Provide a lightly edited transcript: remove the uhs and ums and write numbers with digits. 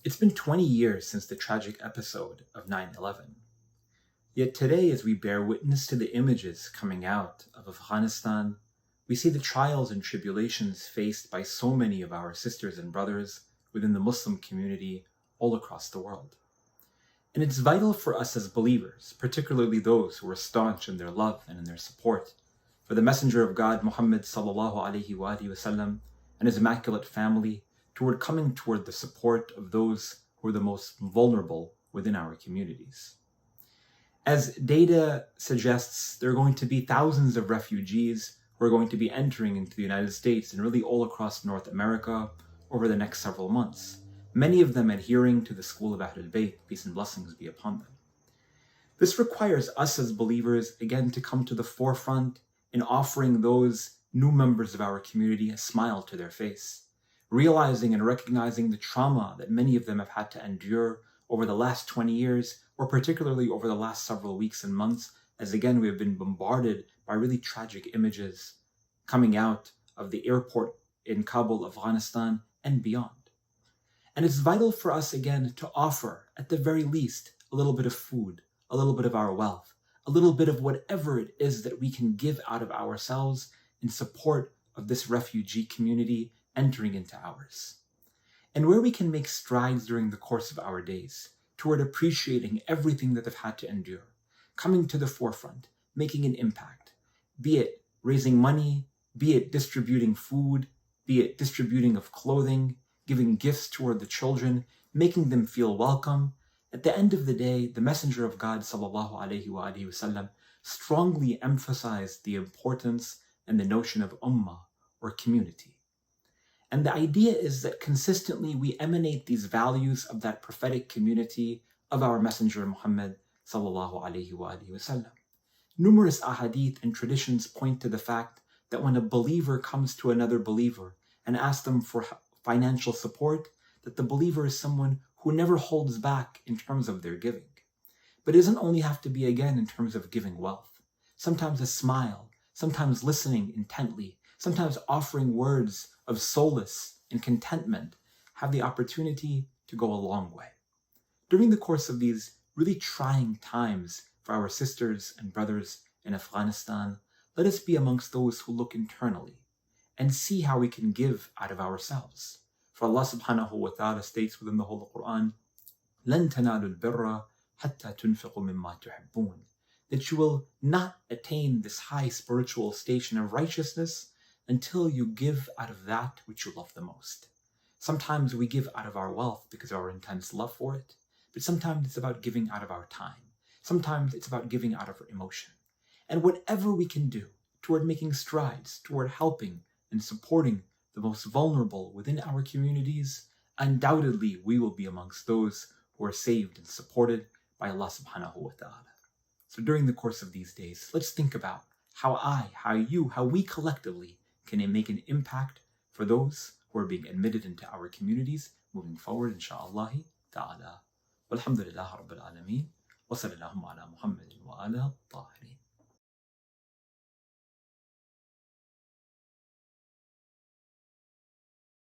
It's been 20 years since the tragic episode of 9/11. Yet today, as we bear witness to the images coming out of Afghanistan, we see the trials and tribulations faced by so many of our sisters and brothers within the Muslim community all across the world. And it's vital for us as believers, particularly those who are staunch in their love and in their support for the Messenger of God, Muhammad sallallahu alaihi wasallam, and his immaculate family, coming toward the support of those who are the most vulnerable within our communities. As data suggests, there are going to be thousands of refugees who are going to be entering into the United States and really all across North America over the next several months, many of them adhering to the school of Ahlul Bayt, peace and blessings be upon them. This requires us as believers, again, to come to the forefront in offering those new members of our community a smile to their face, realizing and recognizing the trauma that many of them have had to endure over the last 20 years, or particularly over the last several weeks and months, as again we have been bombarded by really tragic images coming out of the airport in Kabul, Afghanistan, and beyond. And it's vital for us again to offer, at the very least, a little bit of food, a little bit of our wealth, a little bit of whatever it is that we can give out of ourselves in support of this refugee community entering into ours. And where we can make strides during the course of our days toward appreciating everything that they've had to endure, coming to the forefront, making an impact, be it raising money, be it distributing food, be it distributing of clothing, giving gifts toward the children, making them feel welcome. At the end of the day, the Messenger of God sallallahu alaihi wasallam strongly emphasized the importance and the notion of ummah, or community. And the idea is that consistently we emanate these values of that prophetic community of our Messenger Muhammad sallallahu alaihi wasallam. Numerous ahadith and traditions point to the fact that when a believer comes to another believer and asks them for financial support, that the believer is someone who never holds back in terms of their giving. But it doesn't only have to be, again, in terms of giving wealth. Sometimes a smile, sometimes listening intently, sometimes offering words of solace and contentment have the opportunity to go a long way. During the course of these really trying times for our sisters and brothers in Afghanistan, let us be amongst those who look internally and see how we can give out of ourselves. For Allah subhanahu wa ta'ala states within the Holy Quran, لَن تَنَالُوا الْبِرَّ حَتَّى تُنْفِقُوا مِمَّا تُحِبُّونَ, that you will not attain this high spiritual station of righteousness until you give out of that which you love the most. Sometimes we give out of our wealth because of our intense love for it, but sometimes it's about giving out of our time. Sometimes it's about giving out of our emotion. And whatever we can do toward making strides, toward helping and supporting the most vulnerable within our communities, undoubtedly we will be amongst those who are saved and supported by Allah subhanahu wa ta'ala. So during the course of these days, let's think about how we collectively can make an impact for those who are being admitted into our communities moving forward, inshaAllah ta'ala. Walhamdulillah Rabbil Alameen. Wa sallallahu ala Muhammadin wa ala tahirin.